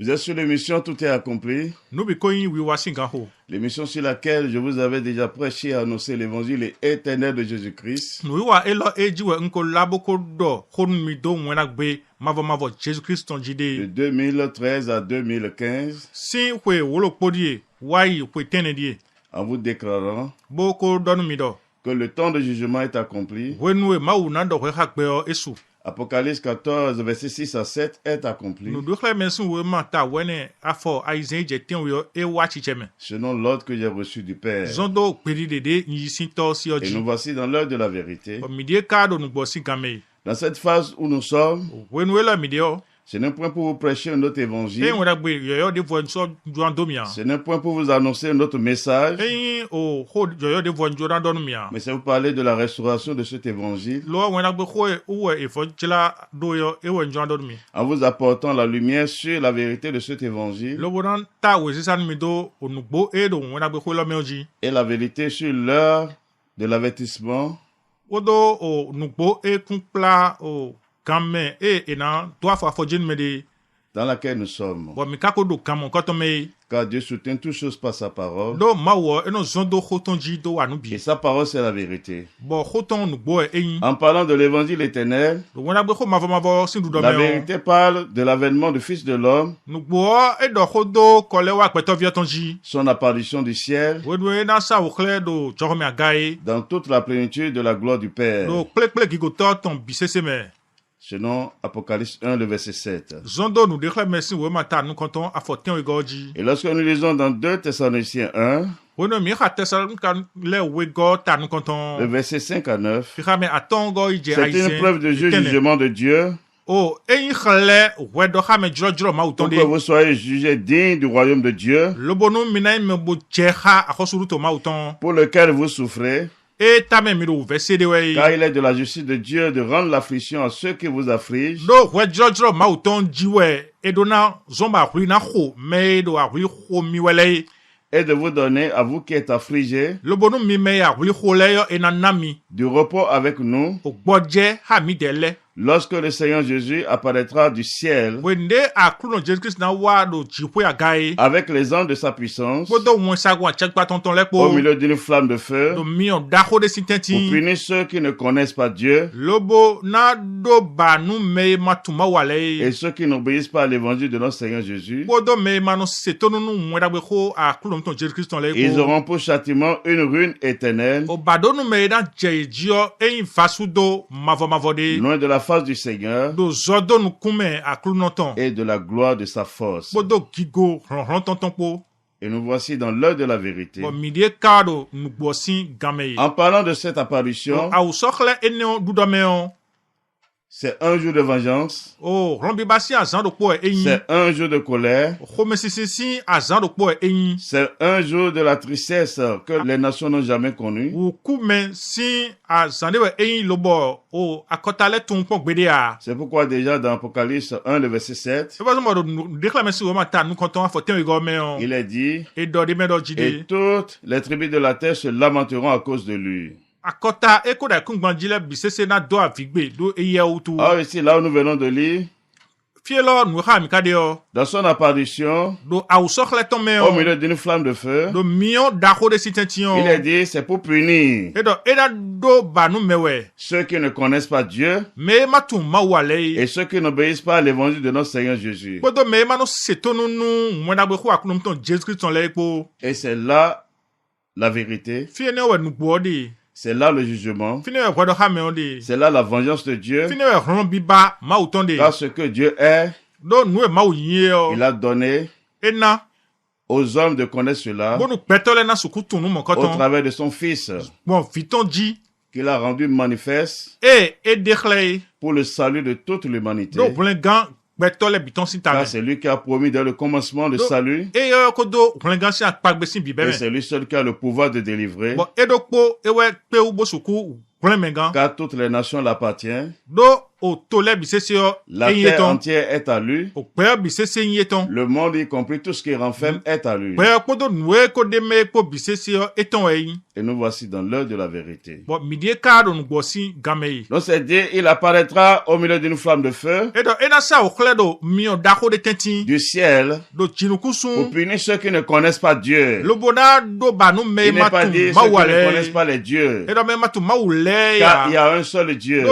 Vous êtes sur l'émission Tout est accompli. L'émission sur laquelle je vous avais déjà prêché et annoncé l'évangile éternel de Jésus-Christ. De 2013 à 2015. En vous déclarant que le temps de jugement est accompli. Apocalypse 14, verset 6 à 7 est accompli. Selon l'ordre que j'ai reçu du Père. Et nous voici dans l'heure de la vérité. Dans cette phase où nous sommes, ce n'est point pour vous prêcher un autre évangile. Ce n'est point pour vous annoncer un autre message. Mais c'est vous parler de la restauration de cet évangile. En vous apportant la lumière sur la vérité de cet évangile. Et la vérité sur l'heure de l'avertissement. Dans laquelle nous sommes. Car Dieu soutient toutes choses par sa parole. Et sa parole, c'est la vérité. En parlant de l'évangile éternel, la vérité parle de l'avènement du Fils de l'homme, son apparition du ciel, dans toute la plénitude de la gloire du Père. Selon Apocalypse 1, le verset 7. Et lorsque nous lisons dans 2 Thessaloniciens 1, le verset 5 à 9, c'est une preuve de jugement de Dieu pour que vous soyez jugés dignes du royaume de Dieu, pour lequel vous souffrez. Car il est de la justice de Dieu de rendre l'affliction à ceux qui vous affligent et de vous donner, à vous qui êtes affligés, du repos avec nous lorsque le Seigneur Jésus apparaîtra du ciel avec les anges de sa puissance au milieu d'une flamme de feu pour punir ceux qui ne connaissent pas Dieu et ceux qui n'obéissent pas à l'évangile de notre Seigneur Jésus. Ils auront pour châtiment une ruine éternelle loin de la face du Seigneur et de la gloire de sa force. Et nous voici dans l'heure de la vérité. En parlant de cette apparition, c'est un jour de vengeance. C'est un jour de colère. C'est un jour de la tristesse que les nations n'ont jamais connue. C'est pourquoi déjà dans Apocalypse 1, le verset 7, il est dit, et toutes les tribus de la terre se lamenteront à cause de lui. Ah, ici, là où nous venons de lire, dans son apparition, au milieu d'une flamme de feu, il est dit, c'est pour punir ceux qui ne connaissent pas Dieu et ceux qui n'obéissent pas à l'évangile de notre Seigneur Jésus. Et c'est là la vérité. C'est là le jugement. C'est là la vengeance de Dieu. Car ce que Dieu est, il a donné aux hommes de connaître cela au travers de son Fils qu'il a rendu manifeste pour le salut de toute l'humanité. Car c'est lui qui a promis dès le commencement le salut. Et c'est lui seul qui a le pouvoir de délivrer. car toutes les nations l'appartiennent. La La terre entière est à lui. Le monde, y compris tout ce qui renferme, est à lui. Et nous voici dans l'heure de la vérité. Donc c'est dit, il apparaîtra au milieu d'une flamme de feu du ciel pour punir ceux qui ne connaissent pas Dieu. Il n'est pas dit ceux qui ne connaissent pas les dieux. Car il y a un seul Dieu.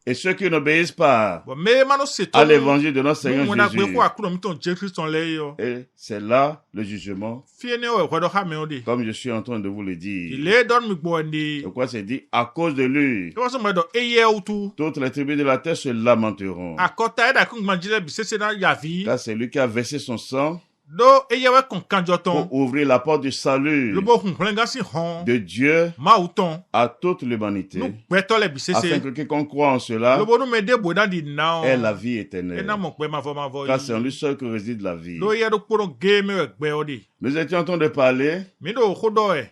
Et ceux qui n'obéissent pas à l'évangile de notre Seigneur Jésus. Et c'est là le jugement, comme je suis en train de vous le dire. Pourquoi c'est dit, à cause de lui, toutes les tribus de la terre se lamenteront. Car c'est lui qui a versé son sang pour ouvrir la porte du salut de Dieu à toute l'humanité, afin que quiconque croit en cela ait la vie éternelle. Car c'est en lui seul que réside la vie. Nous étions en train de parler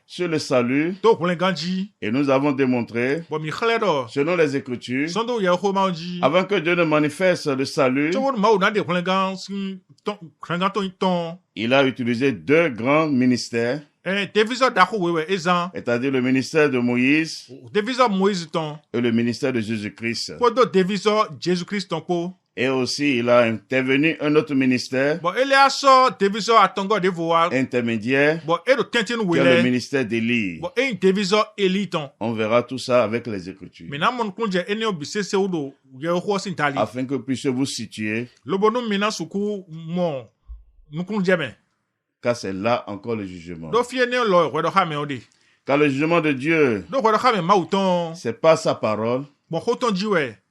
sur le salut et nous avons démontré, selon les Écritures, avant que Dieu ne manifeste le salut, il a utilisé deux grands ministères, c'est-à-dire le ministère de Moïse et le ministère de Jésus-Christ. Et aussi, il a intervenu un autre ministère intermédiaire, qui est le ministère d'Élie. On verra tout ça avec les Écritures, afin que vous puissiez vous situer, car c'est là encore le jugement. Car le jugement de Dieu, c'est pas sa parole,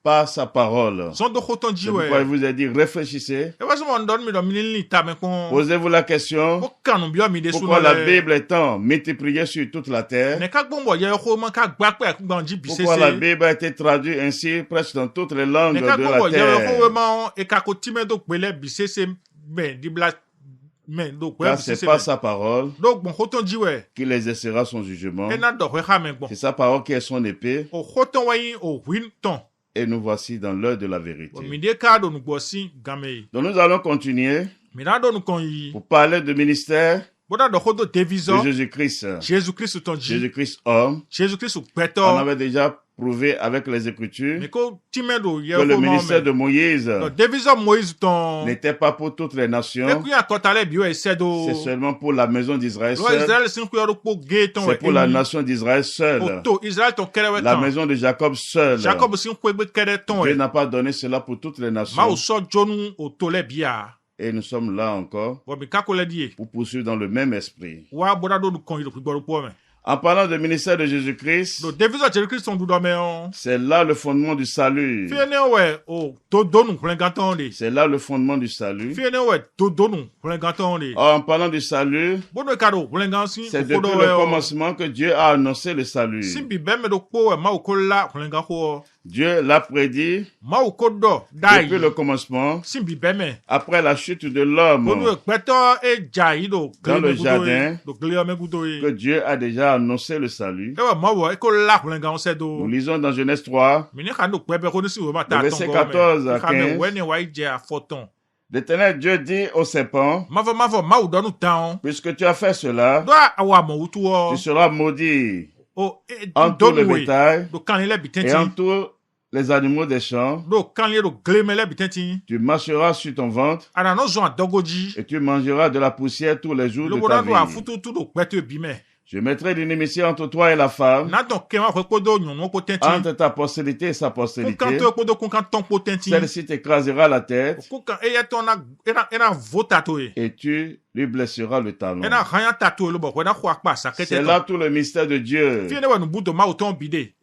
pas sa parole. C'est pourquoi il vous a dit, réfléchissez. Posez-vous la question, pourquoi la Bible est tant multipliée sur toute la terre? Pourquoi la Bible a été traduite ainsi presque dans toutes les langues de la terre? Car c'est pas sa parole qu'il exercera son jugement. C'est sa parole qui est son épée. Et nous voici dans l'heure de la vérité. Donc nous allons continuer pour parler du ministère de Jésus-Christ. Jésus-Christ homme. On avait déjà prouvé avec les Écritures que le ministère de Moïse n'était pas pour toutes les nations, c'est seulement pour la maison d'Israël seule, c'est pour la nation d'Israël seule, la maison de Jacob seule. Dieu n'a pas donné cela pour toutes les nations. Et nous sommes là encore pour poursuivre dans le même esprit. En parlant du ministère de Jésus-Christ, c'est là le fondement du salut. C'est là le fondement du salut. En parlant du salut, c'est depuis le commencement que Dieu a annoncé le salut. Dieu l'a prédit depuis le commencement, après la chute de l'homme dans le jardin, que Dieu a déjà annoncé le salut. Nous lisons dans Genèse 3, le verset 14 à 15. L'Éternel Dieu dit au serpent, puisque tu as fait cela, tu seras maudit en tout le bétail et en tous les animaux des champs. Tu marcheras sur ton ventre et tu mangeras de la poussière tous les jours de ta vie. Je mettrai l'inimitié entre toi et la femme, entre ta postérité et sa postérité. Celle-ci t'écrasera la tête et tu lui blesseras le talon. C'est là tout le mystère de Dieu.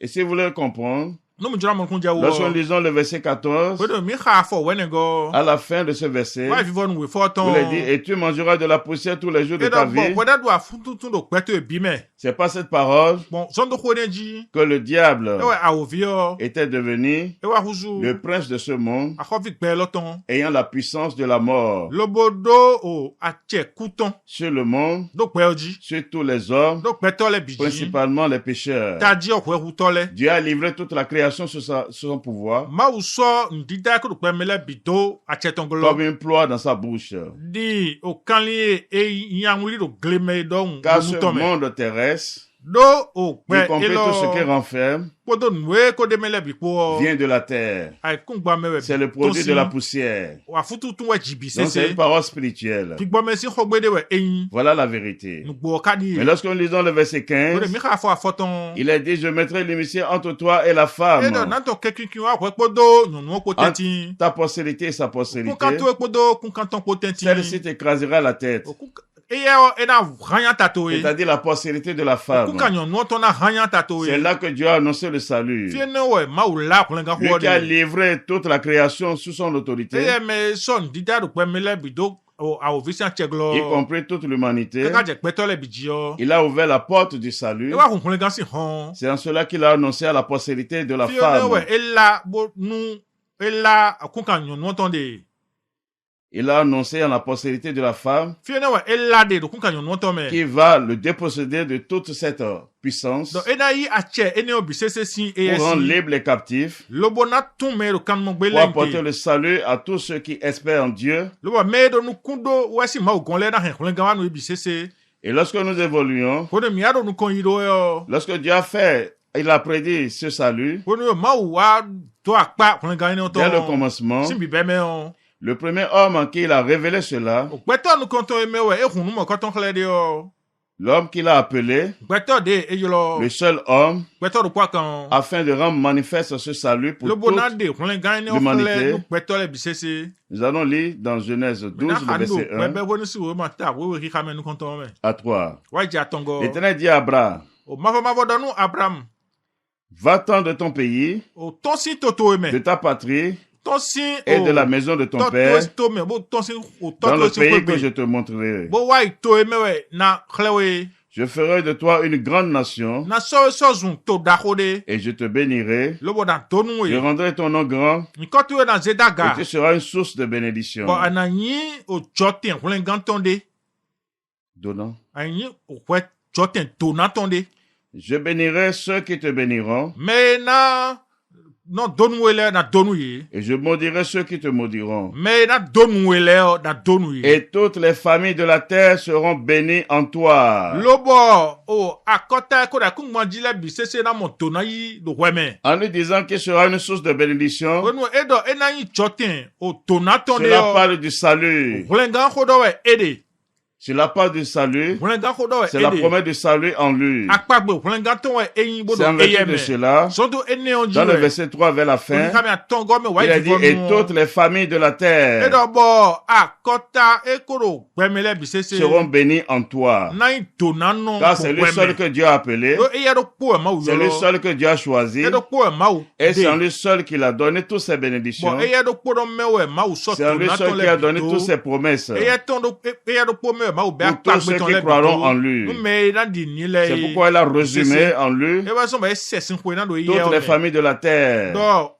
Et si vous voulez comprendre, Lorsque nous lisons le verset 14, à la fin de ce verset, il est dit, et tu mangeras de la poussière tous les jours de ta vie. C'est par cette parole que le diable était devenu le prince de ce monde, ayant la puissance de la mort sur le monde, sur tous les hommes, principalement les pécheurs. Dieu a livré toute la création sous son pouvoir, comme une ploie dans sa bouche. Car ce monde terrestre, y compris tout ce qui renferme, vient de la terre. C'est le produit de la poussière. Donc c'est une parole spirituelle. Voilà la vérité. Mais lorsque nous lisons le verset 15, il est dit, je mettrai l'amitié entre toi et la femme, entre ta postérité et sa postérité. Celle-ci t'écrasera la tête. C'est-à-dire la postérité de la femme. C'est là que Dieu a annoncé le salut. Lui qui a livré toute la création sous son autorité, y compris toute l'humanité. Il a ouvert la porte du salut. C'est en cela qu'il a annoncé à la postérité de la femme. Il a annoncé à la postérité de la femme qui va le déposséder de toute cette puissance pour rendre libre les captifs, pour apporter le salut à tous ceux qui espèrent en Dieu. Et lorsque nous évoluons, lorsque Dieu a fait, il a prédit ce salut dès le commencement. Le premier homme en qui il a révélé cela, l'homme qu'il a appelé, le seul homme, afin de rendre manifeste ce salut pour toute l'humanité. Nous allons lire dans Genèse 12, le verset 1 à 3. L'Éternel dit à Abraham, va-t'en de ton pays, de ta patrie, et de la maison de ton père, dans le pays que je te montrerai. Je ferai de toi une grande nation, et je te bénirai. Je rendrai ton nom grand, et tu seras une source de bénédiction. Donnant. Je bénirai ceux qui te béniront, et je maudirai ceux qui te maudiront. Et toutes les familles de la terre seront bénies en toi. En lui disant qu'il sera une source de bénédiction, cela parle du salut. C'est la part du salut, c'est la promesse du salut en lui. C'est en vertu de cela, dans le verset 3 vers la fin, il a dit, et toutes les familles de la terre seront bénies en toi. Car c'est lui seul que Dieu a appelé, c'est lui seul que Dieu a choisi, et c'est en lui seul qu'il a donné toutes ses bénédictions. C'est en lui seul qu'il a donné toutes ses promesses. Pour tous ceux qui croiront en lui. C'est pourquoi il a résumé en lui toutes les familles de la terre pour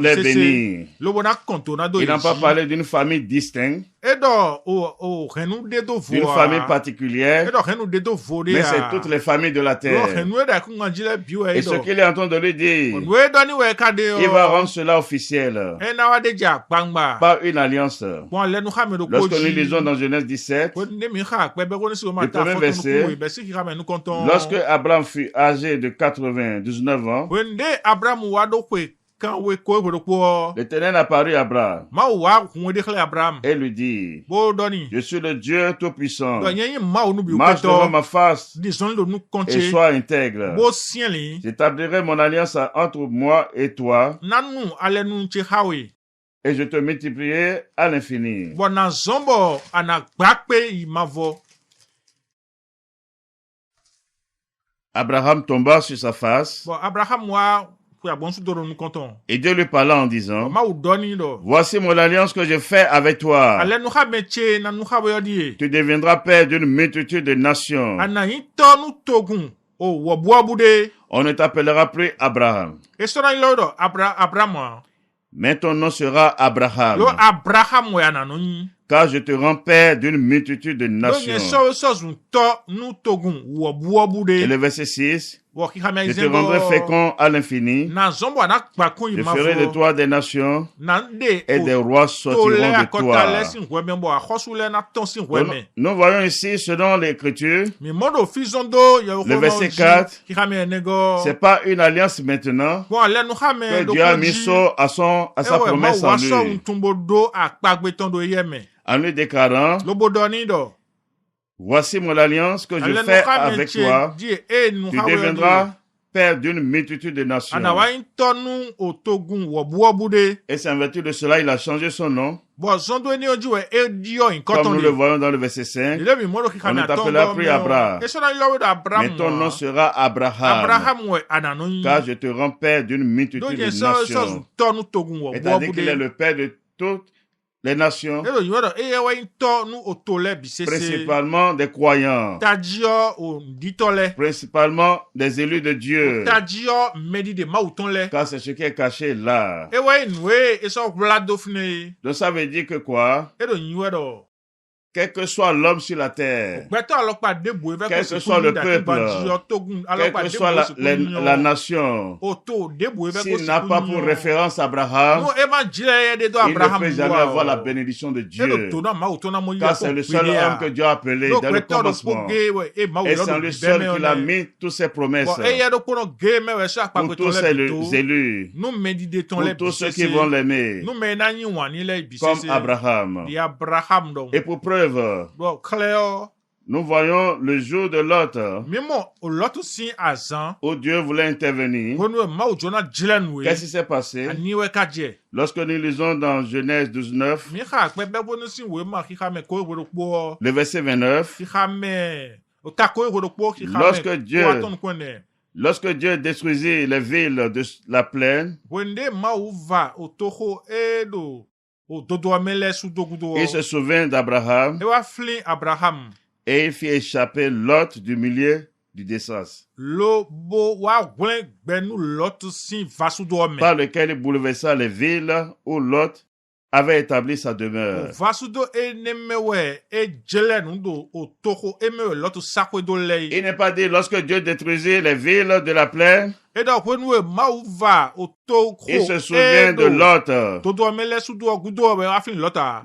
les bénir. Il n'a pas parlé d'une famille distincte, d'une famille particulière, mais c'est toutes les familles de la terre. Et ce qu'il est en train de lui dire, il va rendre cela officiel par une alliance. Lorsque nous lisons dans Genèse 17, le premier verset, lorsque Abraham fut âgé de 99 ans, l'Éternel apparut à Abraham et lui dit, je suis le Dieu Tout-Puissant, marche devant ma face et sois intègre. J'établirai mon alliance entre moi et toi et je te multiplierai à l'infini. Abraham tomba sur sa face. Et Dieu lui parla en disant, voici mon alliance que je fais avec toi. Tu deviendras père d'une multitude de nations. On ne t'appellera plus Abraham, mais ton nom sera Abraham, car je te rends père d'une multitude de nations. Et le verset 6, je te rendrai fécond à l'infini. Je ferai de toi des nations et des rois sortiront de toi. Nous voyons ici, selon l'Écriture, le verset 4, c'est pas une alliance maintenant que Dieu a mis à sa promesse en lui. En lui déclarant, voici mon alliance que je fais avec toi. Tu deviendras père d'une multitude de nations. Et c'est en vertu de cela, il a changé son nom. Comme nous le voyons dans le verset 5, on ne t'appellera plus Abraham, mais ton nom sera Abraham, car je te rends père d'une multitude de nations. C'est-à-dire qu'il est le père de toutes les nations, principalement des croyants, principalement des élus de Dieu, car c'est ce qui est caché là. Donc ça veut dire que quoi? Quel que soit l'homme sur la terre, quel que soit le peuple, quelle que soit la nation, s'il n'a pas pour référence Abraham, il ne peut jamais avoir la bénédiction de Dieu, car c'est le seul homme que Dieu a appelé dans le commencement, et c'est lui seul qu'il a mis toutes ses promesses pour tous ses élus, pour tous ceux qui vont l'aimer, comme Abraham. Et pour preuve, nous voyons le jour de Lot où Dieu voulait intervenir. Qu'est-ce qui s'est passé? Lorsque nous lisons dans Genèse 12:9, le verset 29, lorsque Dieu détruisit les villes de la plaine, il se souvint d'Abraham et il fit échapper Lot du milieu du désastre, par lequel il bouleversa les villes où Lot avait établi sa demeure. Il n'est pas dit lorsque Dieu détruisit les villes de la plaine, il se souvient de Lot.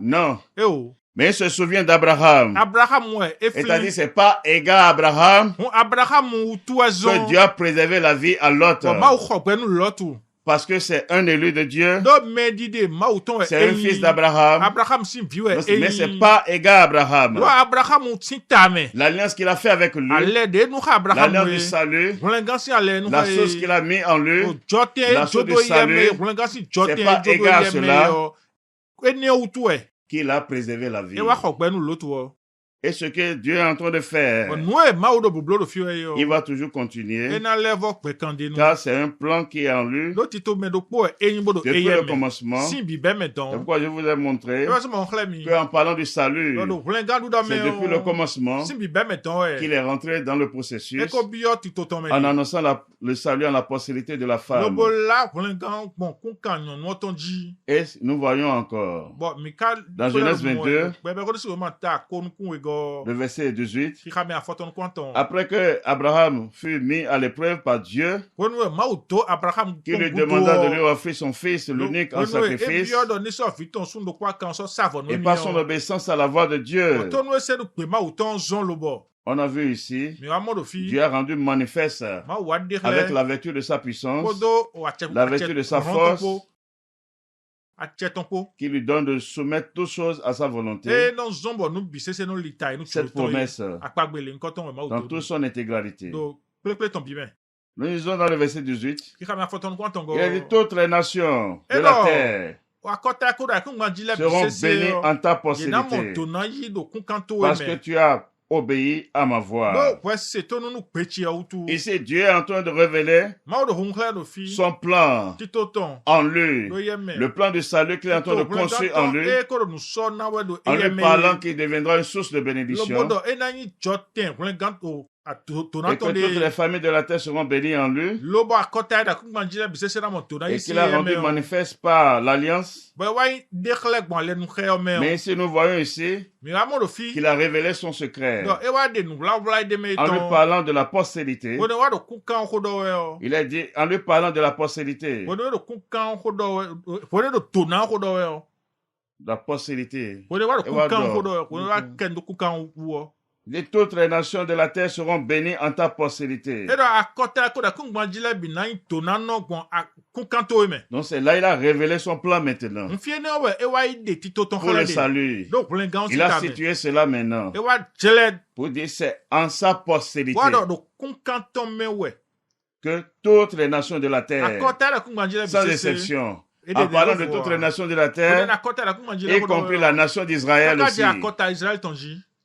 Non. Mais il se souvient d'Abraham. C'est-à-dire, c'est pas égal à Abraham que Dieu a préservé la vie à Lot. Parce que c'est un élu de Dieu. C'est un fils d'Abraham. Mais c'est pas égal à Abraham. L'alliance qu'il a fait avec lui, l'alliance du salut, la chose qu'il a mis en lui, la chose du salut, c'est pas égal à cela qu'il a préservé la vie. Et ce que Dieu est en train de faire, il va toujours continuer, car c'est un plan qui est en lui depuis le commencement. C'est pourquoi je vous ai montré qu'en parlant du salut, c'est depuis le commencement qu'il est rentré dans le processus en annonçant le salut en la postérité de la femme. Et nous voyons encore dans Genèse 22, le verset 18, après que Abraham fut mis à l'épreuve par Dieu, qui lui demanda de lui offrir son fils, l'unique en sacrifice, et par son obéissance à la voix de Dieu. On a vu ici, Dieu a rendu manifeste avec la vertu de sa puissance, la vertu de sa force, qui lui donne de soumettre toutes choses à sa volonté. Cette promesse dans toute son intégralité. Nous lisons dans le verset 18, il a dit toutes les nations de la terre seront bénies en ta postérité, parce que tu as obéi à ma voix. Ici, Dieu est en train de révéler son plan en lui, le plan de salut qu'il est en train de construire en lui parlant qu'il deviendra une source de bénédiction. Et que toutes les familles de la terre seront bénies en lui. Et qu'il a rendu manifeste par l'alliance. Mais ici, nous voyons ici qu'il a révélé son secret. En lui parlant de la postérité. Il a dit, en lui parlant de la postérité. La postérité. Et toutes les nations de la terre seront bénies en ta postérité. Donc c'est là il a révélé son plan maintenant. Pour le salut. Il a situé cela maintenant. Pour dire c'est en sa postérité que toutes les nations de la terre, sans exception, en parlant de toutes les nations de la terre, y compris la nation d'Israël aussi.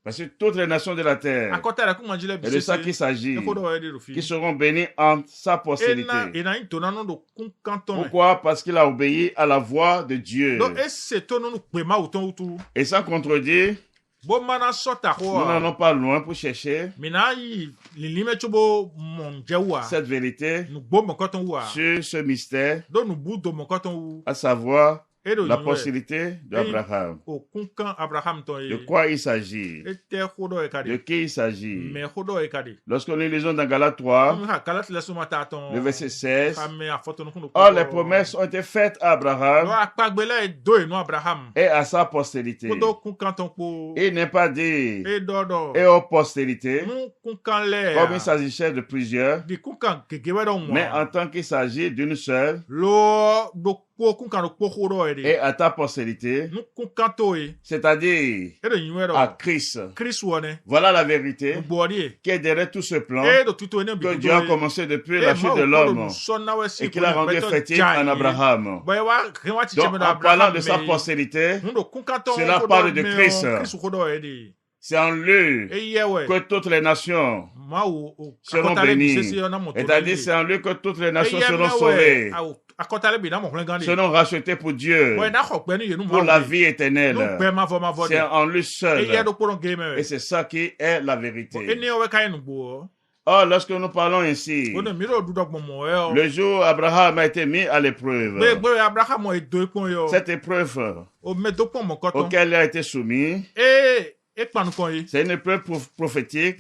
Parce que toutes les nations de la terre, et de ça qu'il s'agit, qui seront bénis en sa postérité. Pourquoi? Parce qu'il a obéi à la voix de Dieu. Et sans contredire, nous n'allons pas loin pour chercher cette vérité sur ce mystère, à savoir la postérité d'Abraham. De quoi il s'agit? De qui il s'agit? Lorsque nous lisons dans Galates 3, le verset 16, or les promesses ont été faites à Abraham et à sa postérité. Il n'est pas dit et aux postérités, comme il s'agissait de plusieurs, mais en tant qu'il s'agit d'une seule, et à ta postérité, c'est-à-dire à Christ. Voilà la vérité qui est derrière tout ce plan que Dieu a commencé depuis la chute de l'homme et qu'il a rendu effectif en Abraham. Donc en parlant de sa postérité, cela parle de Christ. C'est en lui que toutes les nations seront bénies. C'est-à-dire c'est en lui que toutes les nations seront sauvées, seront rachetées pour Dieu, pour la vie éternelle. C'est en lui seul. Et c'est ça qui est la vérité. Or, lorsque nous parlons ainsi, le jour où Abraham a été mis à l'épreuve, cette épreuve auquel il a été soumis, c'est une épreuve prophétique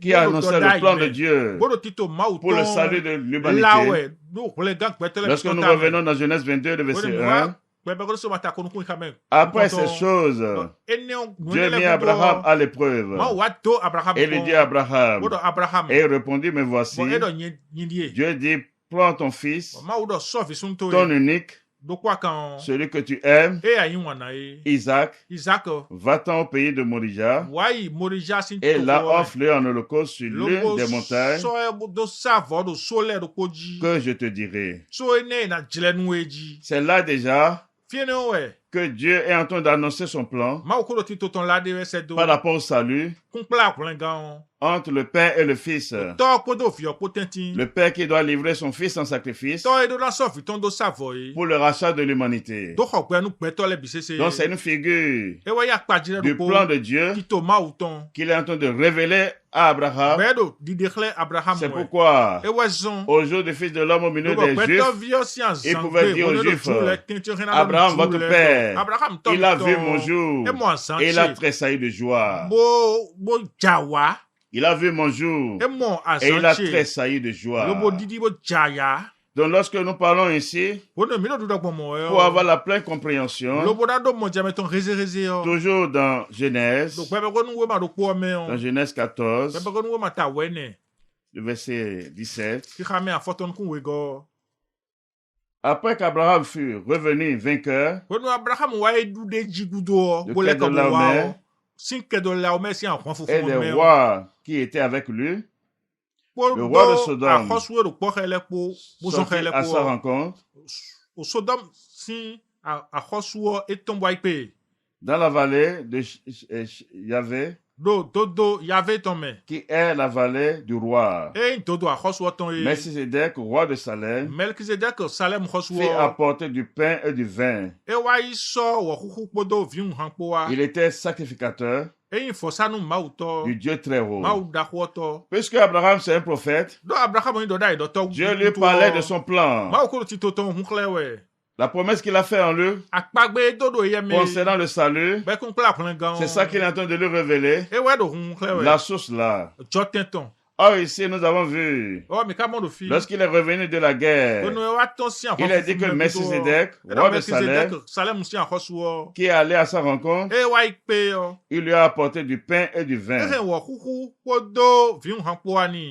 qui annonçait le plan de Dieu pour le salut de l'humanité. Lorsque nous revenons dans Genèse 22, le verset 1, après ces choses, Dieu mit Abraham à l'épreuve. Et il dit à Abraham, et il répondit, me voici. Dieu dit, prends ton fils, ton unique, celui que tu aimes, Isaac, va-t'en au pays de Morija, et là offre-le en holocauste sur l'une des montagnes que je te dirai. C'est là déjà que Dieu est en train d'annoncer son plan par rapport au salut entre le Père et le Fils. Le Père qui doit livrer son Fils en sacrifice pour le rachat de l'humanité. Donc c'est une figure du plan de Dieu qu'il est en train de révéler à Abraham. C'est pourquoi au jour du Fils de l'homme au milieu des Juifs, il pouvait dire aux Juifs, Abraham, votre Père, il a vu mon jour et il a tressailli de joie. Il a vu mon jour et il a tressailli de joie. Donc lorsque nous parlons ici, pour avoir la pleine compréhension, toujours dans Genèse 14, le verset 17, après qu'Abraham fut revenu vainqueur et les rois qui étaient avec lui, le roi de Sodome sortit à sa rencontre dans la vallée de Yahvé, qui est la vallée du roi. Melchisedec, roi de Salem, fit apporter du pain et du vin. Il était sacrificateur du Dieu très haut. Puisque Abraham c'est un prophète, Dieu lui parlait de son plan. La promesse qu'il a faite en lui concernant le salut, c'est ça qu'il est en train de lui révéler. La source là. Or ici nous avons vu, lorsqu'il est revenu de la guerre, il a dit que Melchisedec, roi de Salem, qui est allé à sa rencontre, il lui a apporté du pain et du vin.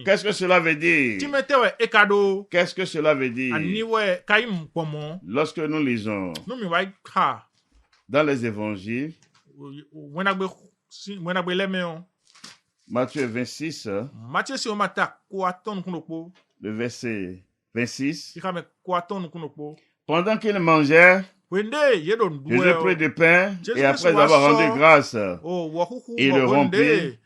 Qu'est-ce que cela veut dire? Qu'est-ce que cela veut dire? Lorsque nous lisons dans les évangiles, Matthieu 26, le verset 26. Pendant qu'il mangeait, Jésus prit du pain et après avoir rendu grâce, il le rompit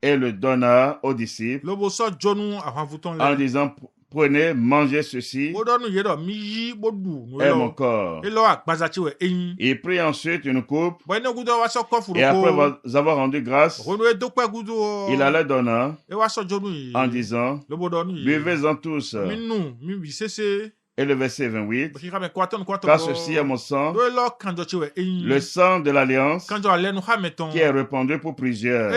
et le donna aux disciples en disant: prenez, mangez ceci, est mon corps. Il prit ensuite une coupe, et après avoir rendu grâce, il la leur donna, en disant: buvez-en tous. Et le verset 28, car ceci est mon sang, le sang de l'alliance, qui est répandu pour plusieurs,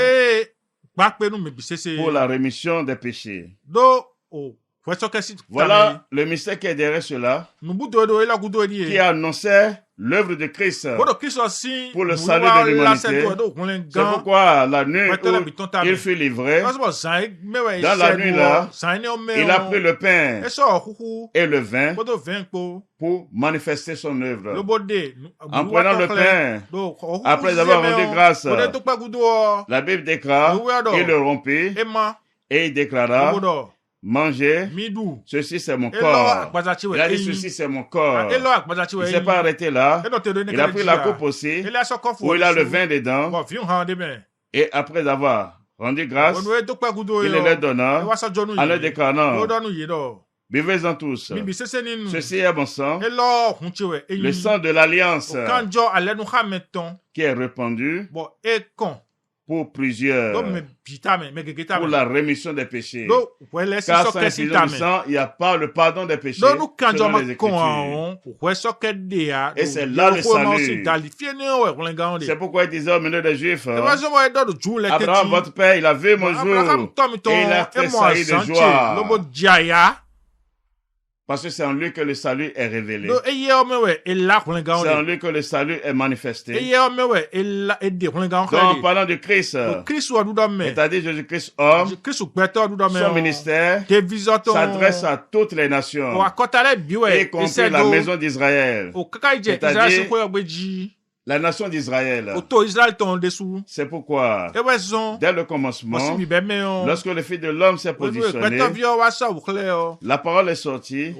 pour la rémission des péchés. Voilà le mystère qui est derrière cela, qui annonçait l'œuvre de Christ pour le salut de l'humanité. C'est pourquoi la nuit où il fut livré, dans la nuit là, il a pris le pain et le vin pour manifester son œuvre. En prenant le pain, après avoir rendu grâce, la Bible déclare, il le rompit et il déclara: mangez, ceci c'est mon corps. Il a dit: ceci c'est mon corps. Il ne s'est pas arrêté là. Il a pris la coupe aussi, où il a le vin dedans. Et après avoir rendu grâce, il le leur donna, en leur déclarant: buvez-en tous. Ceci est mon sang, le sang de l'alliance, qui est répandu pour plusieurs, pour la rémission des péchés. Car sans effusion du sang, il n'y a pas le pardon des péchés selon les Écritures. Et c'est là le salut. C'est pourquoi il disait au milieu des Juifs: Abraham, votre père, il a vu mon jour et il a tressailli de joie. Parce que c'est en lui que le salut est révélé. C'est en lui que le salut est manifesté. Donc, en parlant de Christ, c'est-à-dire Jésus-Christ homme, son ministère s'adresse à toutes les nations, y compris la maison d'Israël, c'est-à-dire la nation d'Israël. C'est pourquoi, dès le commencement, lorsque le Fils de l'homme s'est positionné, la parole est sortie.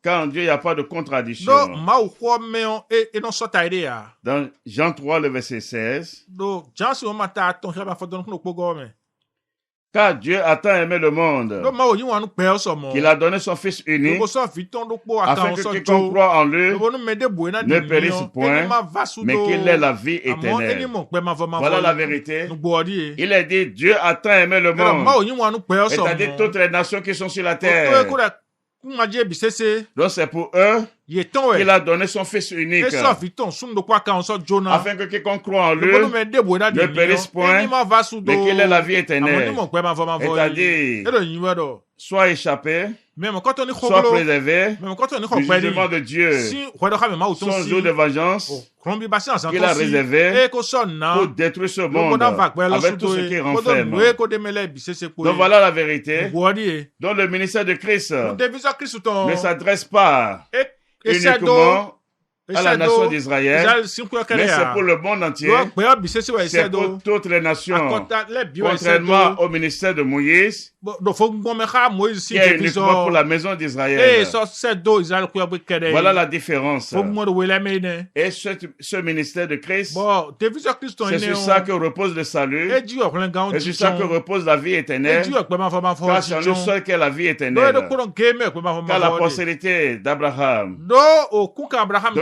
Quand Dieu, il n'y a pas de contradiction. Dans Jean 3, le verset 16, car Dieu a tant aimé le monde qu'il a donné son Fils unique, afin que quiconque croit en lui ne périsse point, mais qu'il ait la vie éternelle. Voilà la vérité. Il est dit: Dieu a tant aimé le monde, c'est-à-dire toutes les nations qui sont sur la terre. Donc c'est pour eux qu'il a donné son Fils unique, afin que quiconque croit en lui ne périsse point, mais qu'il ait la vie éternelle. C'est-à-dire, soit échappé, soit préservé du jugement de Dieu, son jour de vengeance qu'il a réservé pour détruire ce monde avec tout ce qui renferme. Donc voilà la vérité. Donc le ministère de Christ ne s'adresse pas uniquement à la nation d'Israël, mais c'est pour le monde entier, c'est pour toutes les nations, contrairement au ministère de Moïse, qui est uniquement pour la maison d'Israël. Voilà la différence. Et ce ministère de Christ, c'est sur ça que repose le salut, et sur ça que repose la vie éternelle, car c'est en lui seul qu'est la vie éternelle. Car la postérité d'Abraham, dont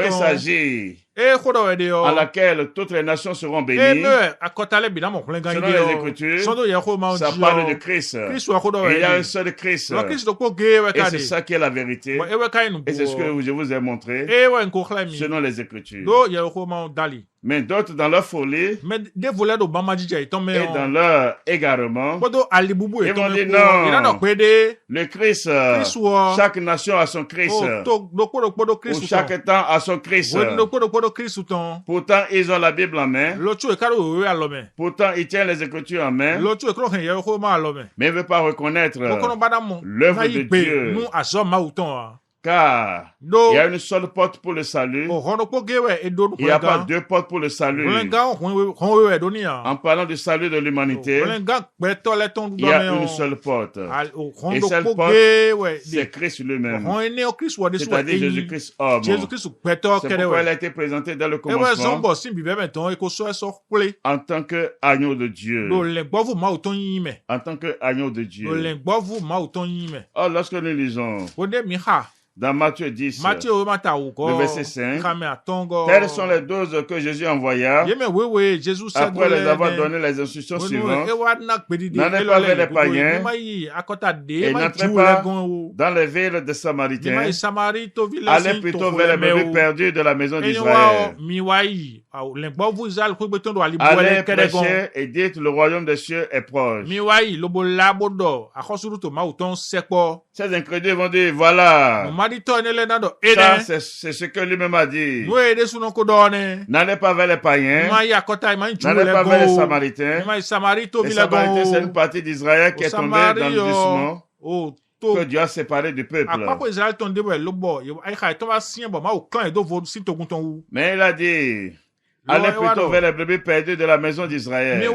il s'agit, à laquelle toutes les nations seront bénies, selon les Écritures, ça parle de Christ. Et il y a un seul Christ. Et c'est ça qui est la vérité. Et c'est ce que je vous ai montré selon les Écritures. Mais d'autres, dans leur folie et dans leur égarement, ils vont dire non, le Christ, chaque nation a son Christ, ou chaque temps a son Christ. Pourtant, ils ont la Bible en main. Pourtant, ils tiennent les Écritures en main. Mais ils ne veulent pas reconnaître l'œuvre de Dieu. Car il y a une seule porte pour le salut. Il n'y a pas deux portes pour le salut. En parlant du salut de l'humanité, il y a une seule porte. Et cette porte, c'est Christ lui-même. C'est-à-dire Jésus-Christ homme. C'est pourquoi il a été présenté dans le commencement en tant qu'agneau de Dieu. En tant qu'agneau de Dieu. Or, lorsque nous lisons dans Matthieu 10, le verset 5, tels sont les 12 que Jésus envoya après les avoir donné les instructions suivantes. N'allez pas vers les païens et n'entrez pas dans les villes des Samaritains. Allez plutôt vers les brebis perdues de la maison d'Israël. Allez prêcher et dites le royaume des cieux est proche. Ces incrédules vont dire voilà. Ça, c'est ce que lui-même a dit. N'allez pas vers les païens. N'allez pas vers les Samaritains. Les Samaritains, c'est une partie d'Israël qui est tombée dans le jugement que Dieu a séparé du peuple. Mais il a dit allez plutôt vers les brebis perdues de la maison d'Israël.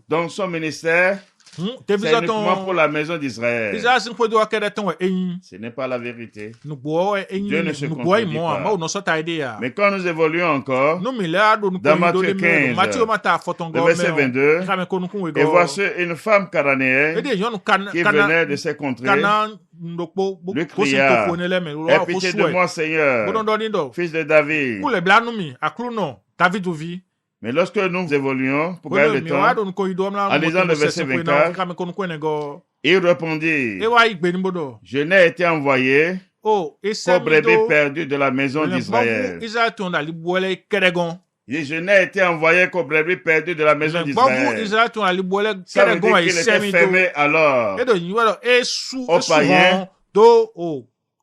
Donc son ministère, c'est uniquement pour la maison d'Israël. Ce n'est pas la vérité. Dieu ne se contredit pas. Mais quand nous évoluons encore, dans Matthieu 15, le verset 22, et voici une femme cananéenne qui venait de ces contrées, lui cria, aie pitié de moi, Seigneur, fils de David. Mais lorsque nous évoluons pour gagner le temps, en lisant le verset 24, il répondit, je n'ai été envoyé qu'aux brebis perdues de la maison d'Israël. Je n'ai été envoyé qu'aux brebis perdues de la maison d'Israël. Ça veut dire qu'il était fermé alors aux païens,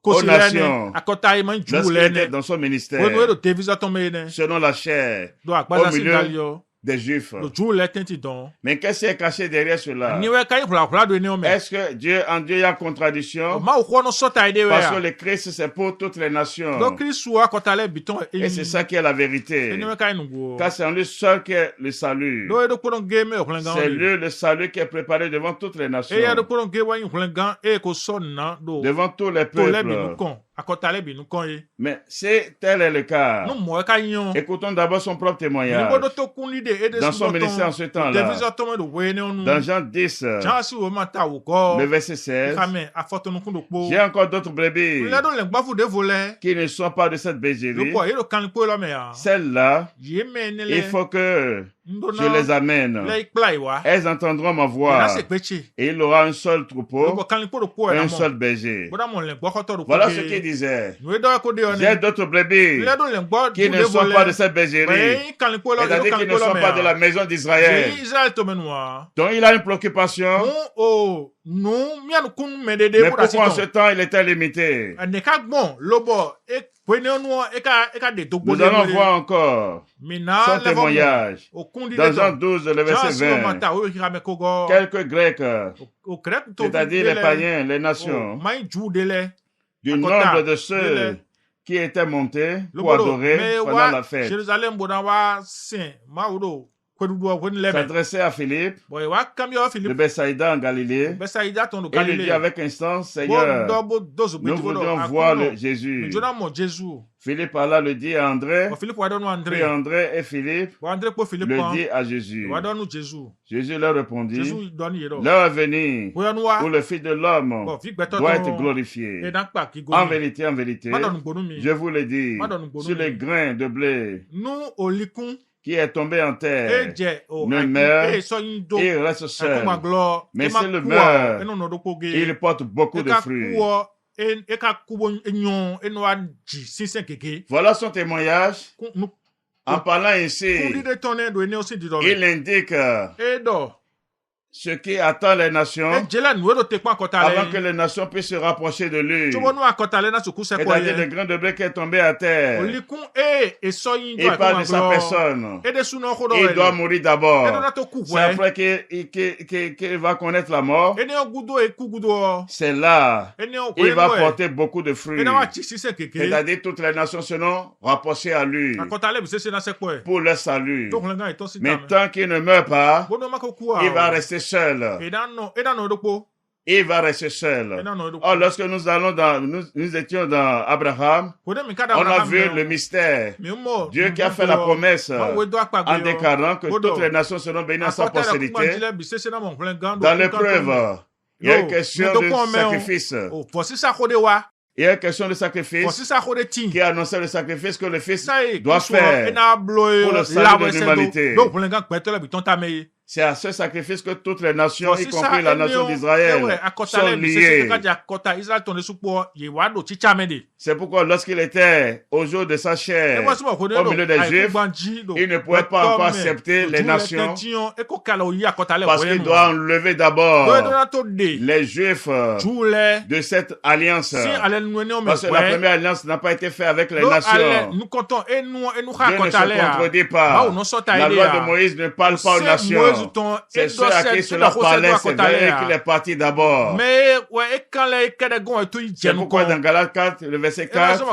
aux nations, lorsqu'il était dans son ministère, selon la chair, au milieu des Juifs. Mais qu'est-ce qui est caché derrière cela? Est-ce que Dieu en Dieu y a contradiction? Parce que le Christ c'est pour toutes les nations. Et c'est ça qui est la vérité. Car c'est en lui seul qui est le salut. C'est lui le salut qui est préparé devant toutes les nations. Devant tous les peuples. Mais si tel est le cas, écoutons d'abord son propre témoignage dans son ministère en ce temps-là. Dans Jean 10, le verset 16, j'ai encore d'autres brebis qui ne sont pas de cette bergerie. Celles-là, il faut que je les amène. Elles entendront ma voix. Et il aura un seul troupeau, un seul berger. Voilà ce qu'il disait. J'ai d'autres brebis qui ne sont pas de cette bergerie. C'est-à-dire qui ne sont pas de la maison d'Israël. Donc il a une préoccupation. Mais pourquoi en ce temps il était limité? Nous allons voir encore son témoignage dans Jean 12, le verset 20. Quelques Grecs, c'est-à-dire les païens, les nations, du nombre de ceux qui étaient montés pour adorer pendant la fête. S'adressait à Philippe de Bethsaïda en Galilée. Et il dit avec instance, Seigneur, nous voudrions voir Jésus. Philippe alla le dire à André, puis André et Philippe le dit à Jésus. Jésus leur répondit, l'heure est venue où le Fils de l'homme doit être glorifié. En vérité, je vous le dis, sur les grains de blé qui est tombé en terre, ne meurt, il reste seul. Mais s'il meurt, il porte beaucoup de fruits. Voilà son témoignage. En parlant ainsi, il indique ce qui attend les nations avant que les nations puissent se rapprocher de lui. C'est-à-dire le grain de blé qui est tombé à terre. Il parle de sa personne. Il doit mourir d'abord. C'est après qu'il va connaître la mort. C'est là il va porter beaucoup de fruits. C'est-à-dire toutes les nations seront rapprochées à lui pour le salut. Mais tant qu'il ne meurt pas, il va rester seul. Il va rester seul. Oh, lorsque nous étions dans Abraham, on a vu le mystère. Dieu qui a fait la promesse en déclarant que toutes les nations seront bénies en sa postérité. Dans l'épreuve, il y a une question de sacrifice. Il y a une question de sacrifice qui annonçait le sacrifice que le Fils doit faire pour le salut de l'humanité. C'est à ce sacrifice que toutes les nations, y compris la nation d'Israël, sont liées. C'est pourquoi lorsqu'il était au jour de sa chair au milieu des Juifs, il ne pouvait pas encore accepter les nations parce qu'il doit enlever d'abord les Juifs de cette alliance. Parce que la première alliance n'a pas été faite avec les nations. Dieu ne se contredit pas. La loi de Moïse ne parle pas aux nations. C'est ceux à qui cela parlait, c'est vrai qu'il est parti d'abord. C'est pourquoi dans Galates 4, le verset 4,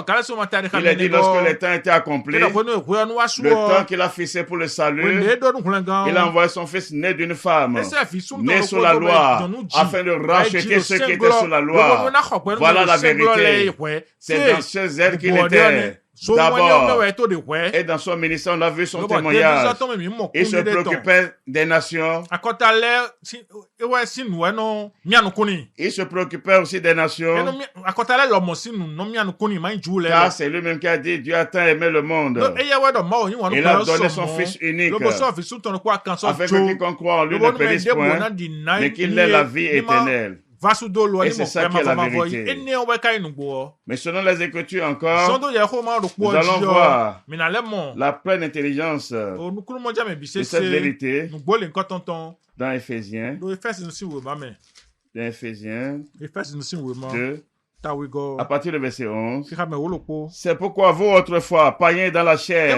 il est dit lorsque le temps était accompli, le temps qu'il a fixé pour le salut, il a envoyé son fils né d'une femme, né sous la loi, afin de racheter ceux qui étaient sous la loi. Voilà la vérité. C'est dans ce zèle qu'il était. D'abord, et dans son ministère, on a vu son témoignage. Il se préoccupait des nations. Il se préoccupait aussi des nations. Car c'est lui-même qui a dit, Dieu a tant aimé le monde. Il a donné son Fils unique, afin que quiconque croit en lui ne périsse point, mais qu'il ait la vie éternelle. Et c'est ça qui est la vérité. Mais selon les Écritures encore, nous allons voir la pleine intelligence de cette vérité dans Éphésiens. Dans Éphésiens 2. À partir du verset 11, c'est pourquoi vous autrefois, païens dans la chair,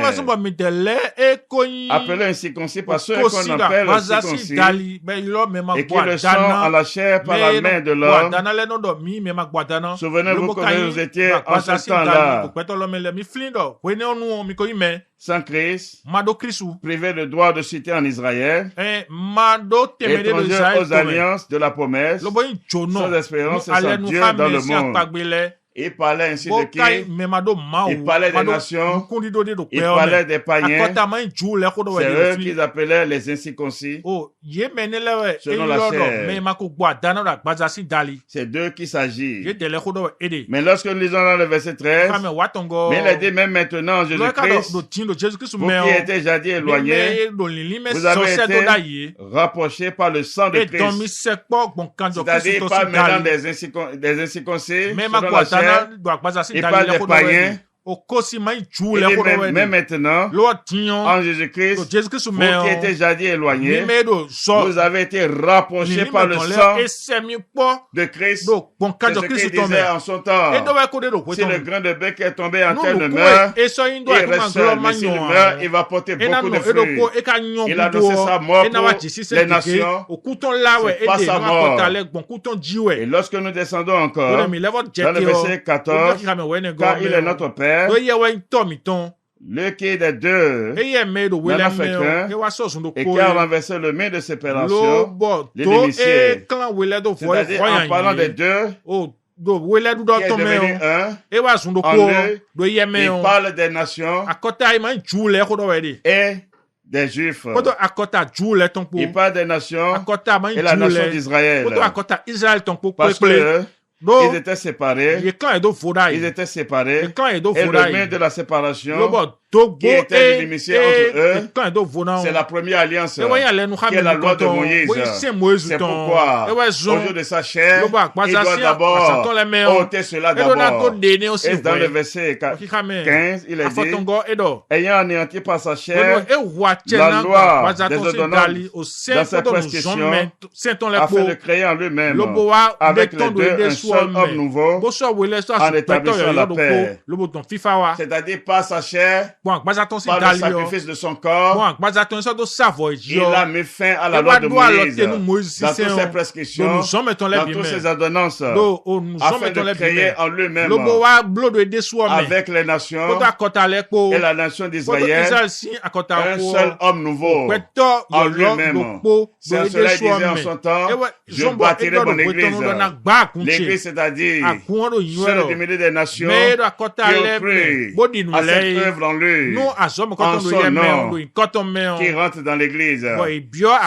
appelés incirconcis par ceux qu'on appelle circoncis, et qui le sont à la chair par la main de l'homme. Souvenez-vous que nous étions en ce temps-là, sans Christ, privés de droit de cité en Israël, étrangers aux alliances de la promesse, sans espérance et sans Dieu dans le monde. Il parlait ainsi de qui? Il parlait des nations, il parlait des païens, c'est eux qu'ils appelaient les incirconcis, selon la chair. C'est d'eux qu'il s'agit. Mais lorsque nous lisons dans le verset 13, mais il a dit même maintenant, Jésus-Christ, vous qui étiez jadis éloignés, vous avez été rapprochés par le sang de Christ. C'est-à-dire, il parle maintenant des incirconcis, selon la chair. Il parle des païens Même maintenant, en Jésus-Christ, vous qui étiez jadis éloignés, vous avez été rapprochés par le sang de Christ. C'est ce qu'il disait en son temps. Si le grain de bec est tombé en terre ne meurt, il reste seul. Mais s'il meurt, il va porter beaucoup de fruits. Il a annoncé sa mort pour les nations. C'est pas sa mort. Et lorsque nous descendons encore, dans le verset 14, car il est notre Père, le qui est des deux, n'en a fait qu'un, et qui a renversé le main de séparation, les démiciers. C'est-à-dire, en parlant des deux, qui est devenu un, en eux, il parle des nations et des Juifs. Il parle des nations et la nation d'Israël. Parce que ils étaient séparés. Ils étaient séparés. Et le main de la séparation qui était l'inimitié entre eux, c'est la première alliance qui est la loi de Moïse. C'est pourquoi, au jour de sa chair, il doit d'abord ôter cela d'abord. Et dans le verset 15, il est dit, ayant anéanti par sa chair la loi des ordonnances dans sa prescription, afin de créer en lui-même, avec les deux, un seul homme nouveau, en établissant la paix. C'est-à-dire par sa chair, par le sacrifice de son corps, il a mis fin à la loi de Moïse dans toutes ses prescriptions, dans toutes ses ordonnances, afin de créer en lui-même avec les nations et la nation d'Israël un seul homme nouveau en lui-même. C'est cela qu'il disait en son temps, je bâtirai mon église. L'église, c'est-à-dire ceux du milieu des nations qui ont cru à cette œuvre en lui, en son nom, qui rentre dans l'église.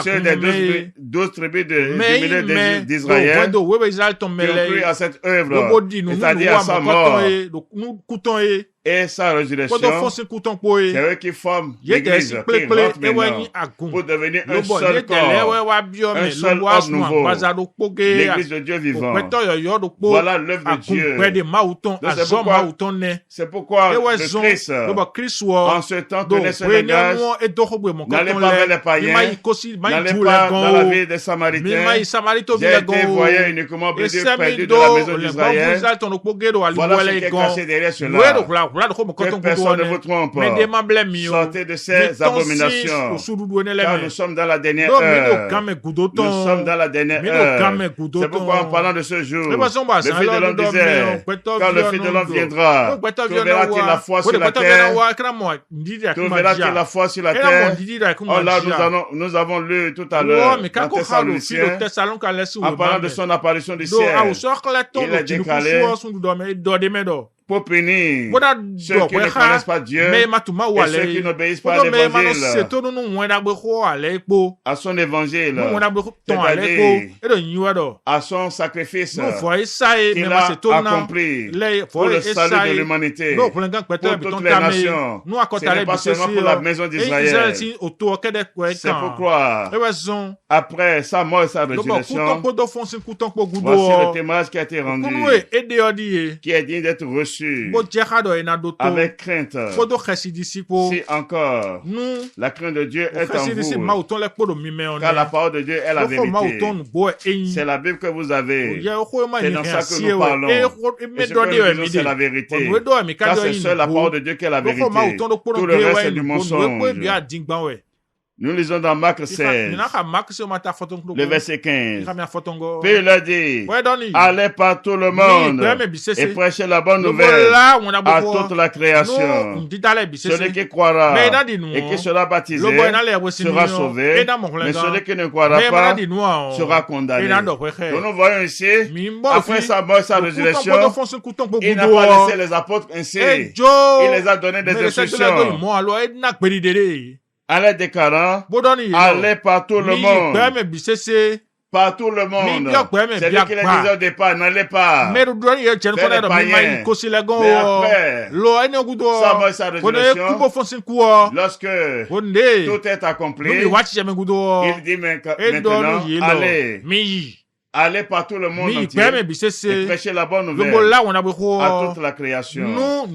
Ceux des 12 tribus du milieu d'Israël qui ont cru à cette œuvre, c'est-à-dire à sa mort et sa résurrection. C'est eux qui forment l'église, qui rentrent maintenant pour devenir un seul corps, un seul homme nouveau, l'église de Dieu vivant. Voilà l'œuvre de Dieu. C'est pourquoi le Christ, en ce temps, tenait ce langage, n'allez pas vers les païens, n'allez pas dans la ville des Samaritains. J'ai été voyé uniquement perdu de la maison d'Israël. Voilà ce qui est caché derrière cela. Que personne ne vous trompe. Sortez de ces abominations. Car nous sommes dans la dernière heure. Nous sommes dans la dernière heure. C'est pourquoi en parlant de ce jour, le Fils de l'homme disait, quand le Fils de l'homme viendra, trouvera-t-il la foi sur la terre? Trouvera-t-il la foi sur la terre? Oh là, nous avons lu tout à l'heure dans Thessaloniciens, en parlant de son apparition du ciel. Il est décalé pour punir ceux qui ne connaissent pas Dieu et ceux qui n'obéissent pas à l'évangile, à son évangile, c'est-à-dire à son sacrifice qu'il a accompli pour le salut de l'humanité, pour toutes les nations. Ce n'est pas seulement pour la maison d'Israël. C'est pourquoi, après sa mort et sa résurrection, voici le témoignage qui a été rendu, qui est digne d'être reçu avec crainte. Si encore la crainte de Dieu est en vous, car la parole de Dieu est la vérité. C'est la Bible que vous avez. C'est dans ça que nous parlons. Et ce que nous disons, c'est la vérité. Car c'est seule la parole de Dieu qui est la vérité. Tout le reste, c'est du mensonge. Nous lisons dans Marc 16, le verset 15. Puis il a dit, allez par tout le monde et prêchez la bonne nouvelle à toute la création. Celui qui croira et qui sera baptisé sera sauvé, mais celui qui ne croira pas sera condamné. Donc nous voyons ici, après sa mort et sa résurrection, il n'a pas laissé les apôtres ainsi. Il les a donné des instructions. Allez déclarant, allez par tout le monde. Par tout le monde. C'est lui qui les disait au départ, n'allez pas vers les païens. Mais après, sa mort et sa résurrection, lorsque tout est accompli, il dit maintenant, allez aller par tout le monde entier et prêcher la bonne nouvelle à toute la création. On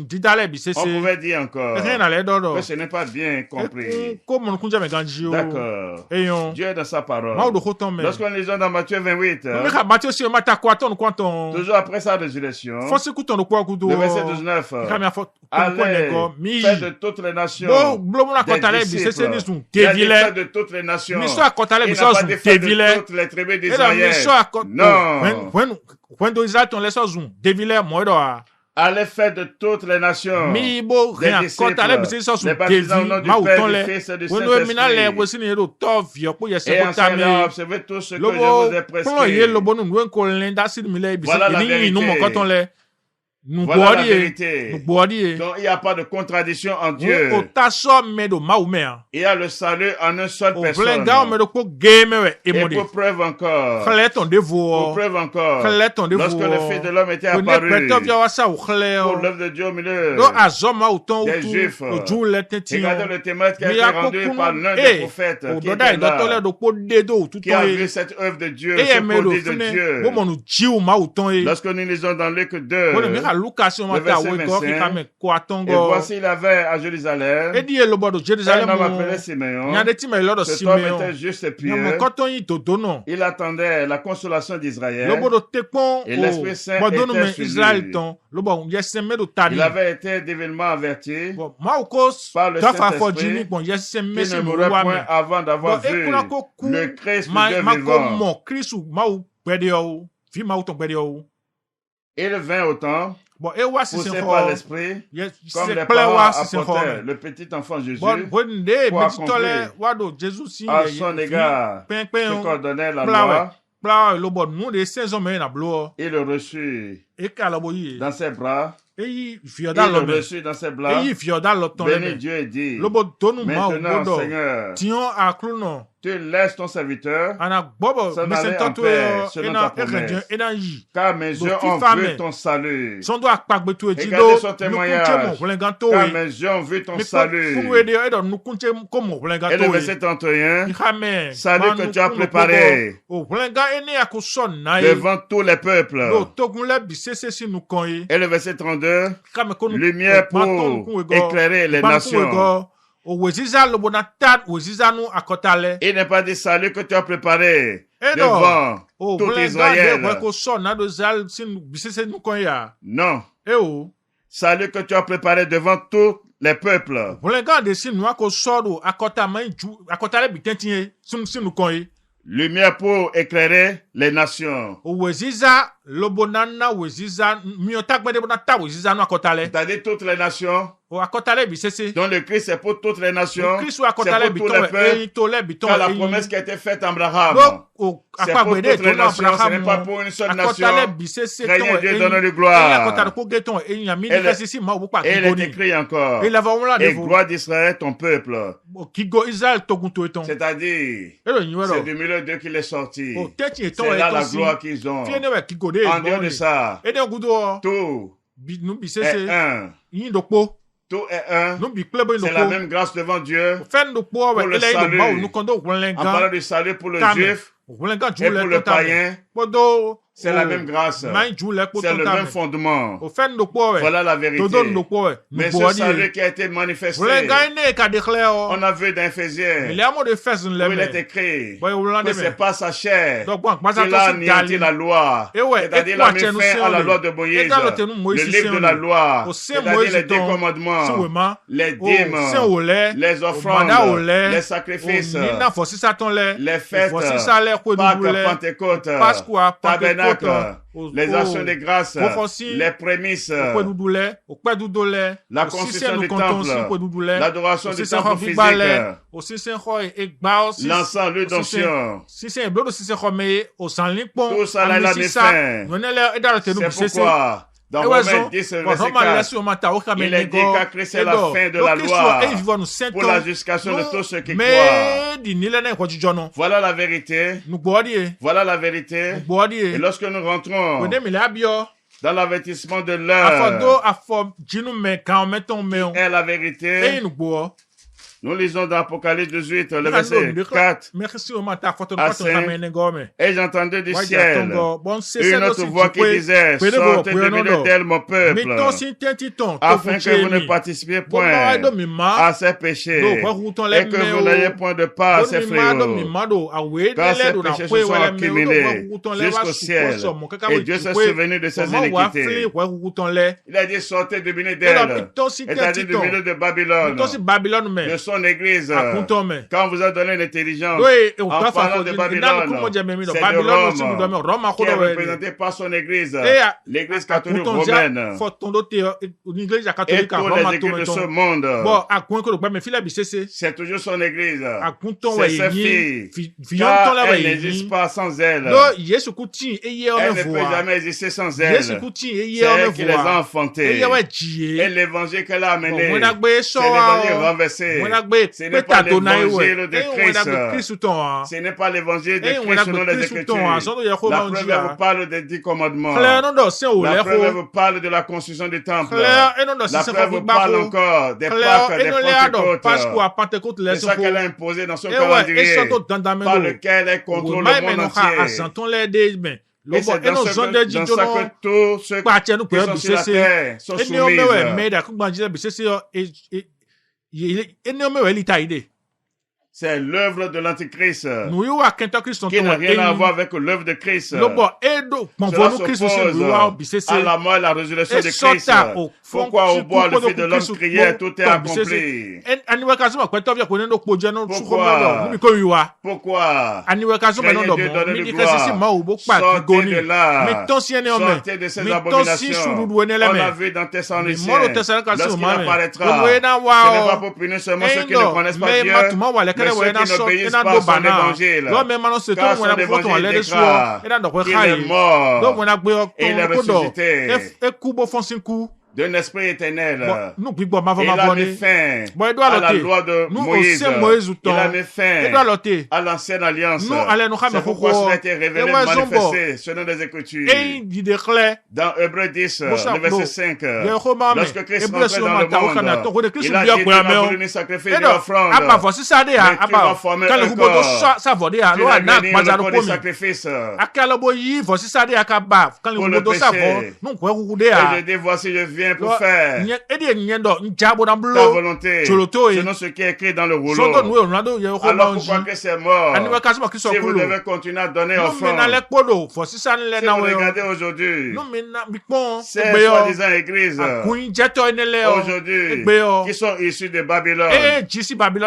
pouvait dire encore que ce n'est pas bien compris. D'accord. Dieu est dans sa parole. Lorsqu'on lit dans Matthieu 28, toujours après sa résurrection, le verset 19, allez, faites de toutes les nations des disciples. Il y a des fêtes de toutes les nations. Il n'y a pas des fêtes de toutes les tribus d'Israël. Non. Allez faire de toutes les nations des disciples, les baptisants au nom du Père, du Fils et du Saint-Esprit. Et enseignant à observer tout ce que je vous ai prescrit. Voilà la vérité. Voilà la vérité. Donc il n'y a pas de contradiction en Dieu. Il y a le salut en une seule personne. Et pour preuve encore, lorsque le Fils de l'homme était apparu pour l'œuvre de Dieu au milieu des Juifs, regardez le témoignage qui a été rendu par l'un des prophètes qui était là, qui a vu cette œuvre de Dieu, ce produit de Dieu. Lorsque nous lisons dans Luc 2, le verset 25, et voici il avait à Jérusalem un homme appelé Simeon. Cet homme était juste et pieux. Il attendait la consolation d'Israël et l'Esprit Saint était sur lui. Il avait été divinement averti par le Saint-Esprit qu'il ne mourrait point avant d'avoir vu le Christ vivant. Il vint au temps, poussé par l'Esprit, comme les parents apportaient le petit enfant Jésus pour accomplir à son égard ce qu'ordonnait la loi. Il le reçut dans ses bras. Il le reçut dans ses bras. Béni Dieu et dit, maintenant Seigneur, tu laisses ton serviteur s'en aller en paix selon ta promesse. Car mes yeux ont vu ton salut. Regardez son témoignage. Car mes yeux ont vu ton salut. Et le verset 31, salut que tu as préparé devant tous les peuples. Et le verset 32, lumière pour éclairer les nations. Il n'est pas dit salut que tu as préparé devant tout Israël. Non. Salut que tu as préparé devant tous les peuples. Lumière pour éclairer les nations. C'est-à-dire toutes les nations. Donc le Christ est pour toutes les nations, c'est pour tous les peuples, car la promesse qui a été faite à Abraham, c'est pour toutes les nations, ce n'est pas pour une seule nation. Craignez Dieu, donnez-lui gloire. Et il est écrit encore, et gloire d'Israël ton peuple. C'est-à-dire, c'est du milieu d'eux qu'il est sorti. C'est là la gloire qu'ils ont. En dehors de ça, tout est un. Tout est un. C'est la même grâce devant Dieu pour le salut. En parlant du salut pour le juif et pour le païen, c'est la même grâce. C'est le même fondement. Voilà la vérité. Mais ce salut qui a été manifesté, on a vu dans Éphésiens, où il est écrit que c'est pas sa chair qu'il a anéanti la loi. C'est-à-dire il a mis fin à la loi de Moïse, le livre de la loi, c'est-à-dire les 10 commandements, les dîmes, les offrandes, les sacrifices, les fêtes, Pâques, Pentecôte, Tabernacle, les actions de grâce, les prémices, la construction du temple, l'adoration du temple physique, l'encens, l'huile d'onction. Tout ça là, il a mis fin. C'est pourquoi dans Romains 10, verset 4, il est dit qu'à Christ c'est la fin de la loi pour la justification de tous ceux qui croient. Voilà la vérité. Voilà la vérité. Et lorsque nous rentrons dans l'avertissement de l'heure, est la vérité, Nous lisons dans Apocalypse 18, le verset 4 à 5. Et j'entendais du ciel une autre voix qui disait, sortez du milieu d'elle, mon peuple, afin que vous ne participiez point à ses péchés et que vous n'ayez point de part à ses fléaux. Car ces péchés se sont accumulés jusqu'au ciel et Dieu s'est souvenu de ses iniquités. Il a dit, sortez du milieu d'elle, c'est-à-dire du milieu de Babylone, de son église. Quand vous a donné l'intelligence, en parlant de Babylone, c'est de Rome qui est représenté par son église, l'église catholique romaine, et tous les églises de ce monde. C'est toujours son église, c'est ses filles, car elle n'existe pas sans elle. Elle ne peut jamais exister sans elle. C'est elle qui les a enfantés. Et l'évangile qu'elle a amené, c'est l'évangile renversé. Ce n'est pas l'évangile de Christ. Ce n'est pas l'évangile de Christ selon les Écritures. La preuve vous parle des 10 commandements. La preuve vous parle de la construction du temple. La preuve vous parle encore des Pâques, des Pentecôtes. C'est ça qu'elle a imposé dans son calendrier, par lequel elle contrôle le monde entier. Et c'est dans ça que tous ceux qui sont sur la terre sont soumis. C'est l'œuvre de l'Antichrist qui n'a rien à voir avec l'œuvre de Christ. Cela s'oppose à la mort et la résurrection de Christ. Pourquoi au bois le Fils de l'homme criait, tout est accompli? Pourquoi? Craignez Dieu, donnez le gloire. Sortez de là. Sortez de ces abominations. On a vu dans Thessaloniciens, lorsqu'il apparaîtra, ce n'est pas pour punir seulement ceux qui ne connaissent pas Dieu, mais ceux qui n'obéissent pas à son évangile. Car son évangile déclare qu'il est mort et il est ressuscité d'un esprit éternel. Il a mis fin à la loi de Moïse. Il a mis fin à l'ancienne alliance. C'est pourquoi cela a été révélé, manifesté selon les Écritures. Dans Hébreux 10, le verset 5, lorsque Christ rentrait dans le monde, il a dit, tu n'as voulu ni sacrifier ni offrande, mais tu vas former un corps. Tu n'as béni le corps des sacrifices pour le péché. Et je dis, voici, je viens pour faire ta volonté selon ce qui est écrit dans le rouleau. Alors pourquoi que c'est mort? Si vous devez continuer à donner offrande, si vous regardez aujourd'hui ces soi-disant églises aujourd'hui qui sont issues de Babylone,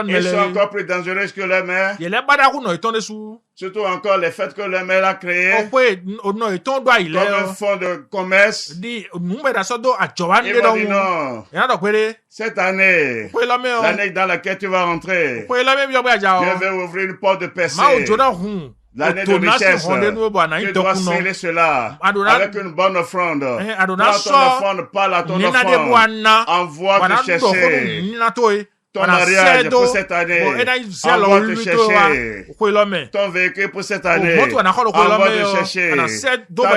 ils sont encore plus dangereux que leur mère. Surtout encore les fêtes que leur mère a créées comme un fonds de commerce. Ils vont dire non, cette année, l'année dans laquelle tu vas rentrer, Dieu veut ouvrir une porte de percée. L'année de richesse, tu dois sceller cela avec une bonne offrande. Quand ton offrande parle à ton enfant, envoie te chercher ton mariage pour cette année, envoie te chercher ton véhicule pour cette année, envoie te chercher ta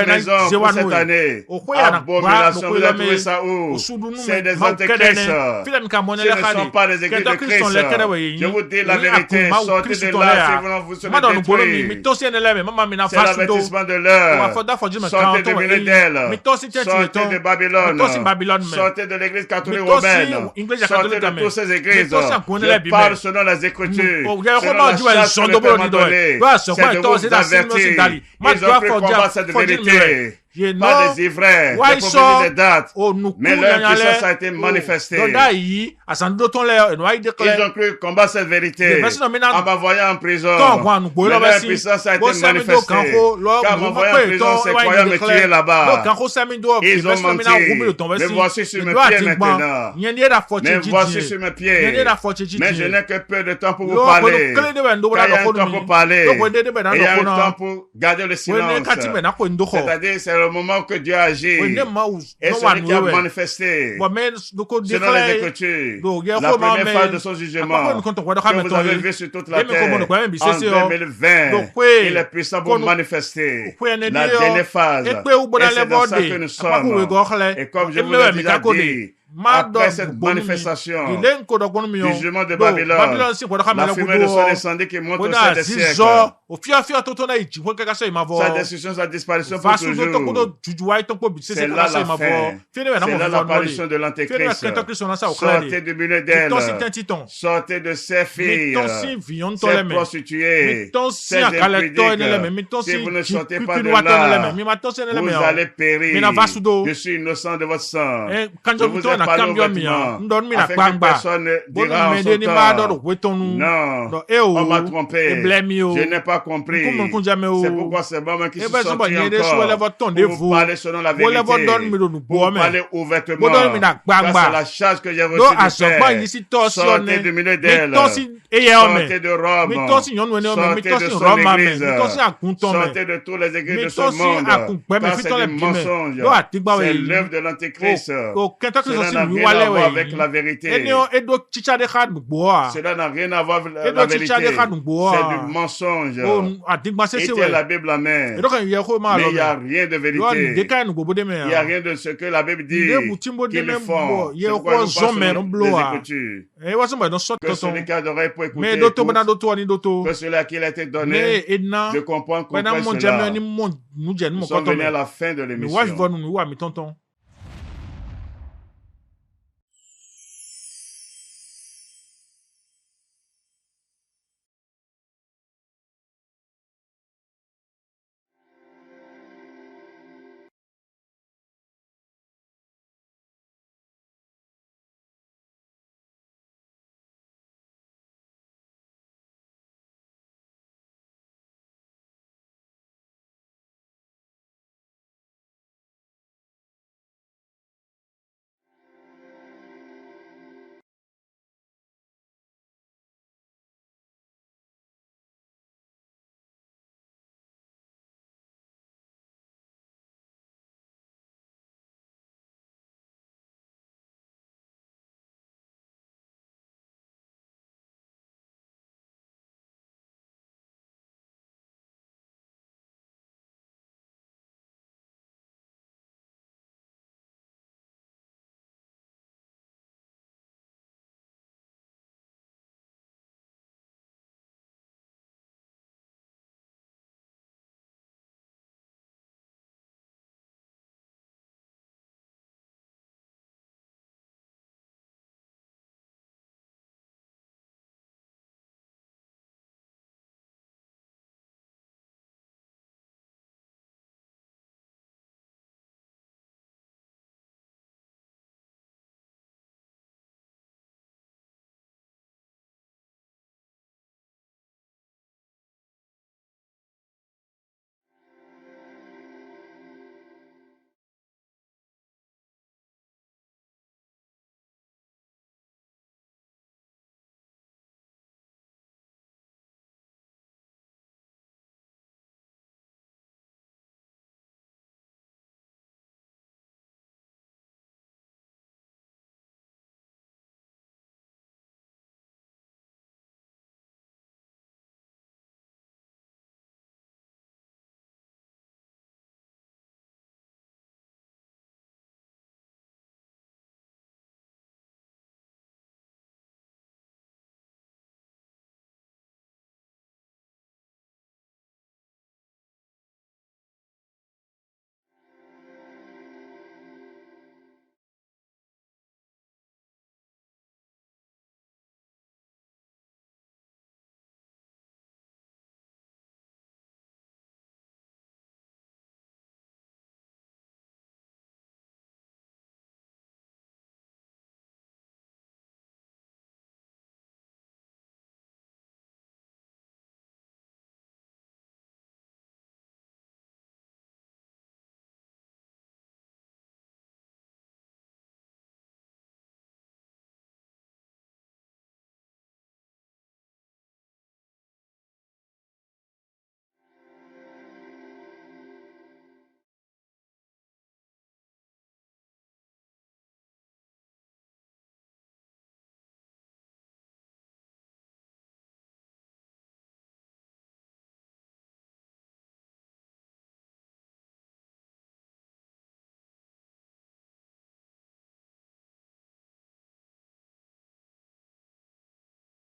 maison pour cette année. Abomination, vous avez trouvé ça où? C'est des antéchrists. Ce ne sont pas des églises de Christ. Je vous dis la vérité, sortez de là si vous serez détruits. C'est l'avertissement de l'heure. Sortez de milieu d'elle. Sortez de Babylone. Sortez de l'église catholique romaine. Sortez de toutes ces églises. Je parle selon les Écritures. Selon la chasse que le Père m'a donnée. C'est de vous avertir. Ils ont cru combattre cette vérité. Pas des ivraies, des prophéties des dates, mais leur puissance a été manifestée. Ils ont cru combattre cette vérité en m'envoyant en prison, mais leur puissance a été manifestée. Car m'envoyer en prison, c'est croyant me tuer là-bas. Ils ont menti. Me voici sur mes pieds maintenant. Me voici sur mes pieds. Mais je n'ai que peu de temps pour vous parler. Car il y a un temps pour parler. Et il y a un temps pour garder le silence. C'est-à-dire, c'est le moment que Dieu agit et celui qui a manifesté selon les Écritures la première phase de son jugement que vous avez vu sur toute la terre en 2020. Il est puissant pour manifester la dernière phase et c'est dans ça que nous sommes. Et comme je vous l'ai déjà dit, après cette manifestation du jugement de Babylone, la fumée de son incendie qui monte au sein des siècles, sa destruction, sa disparition pour toujours. C'est là la fin. C'est là l'apparition de l'Antéchrist. Sortez du milieu d'elle. Sortez de ses filles, ses prostituées, ses impudiques. Si vous ne sortez pas de là, vous allez périr. Je suis innocent de votre sang. Je vous ai parlé ouvertement, afin que personne ne dira en son temps, non, on m'a trompé, je n'ai pas compris. C'est pourquoi c'est moi qui suis sorti encore pour vous parler selon la vérité, pour vous parler ouvertement, car c'est la charge que j'ai reçue du Père. Sortez du milieu d'elle, sortez de Rome, sortez de son église, sortez de tous les églises de ce monde, car c'est des mensonges, c'est l'œuvre de l'Antéchrist. Cela n'a rien à voir avec la vérité. Cela n'a rien à voir avec la vérité. C'est du mensonge. Et tient la Bible à main. Mais il n'y a rien de vérité. Il n'y a rien de ce que la Bible dit qu'ils font. C'est pourquoi nous passons les Écritures. Que celui qui a d'oreilles pour écouter écoute. Que celui à qui il a été donné de comprendre cela. Nous sommes venus à la fin de l'émission.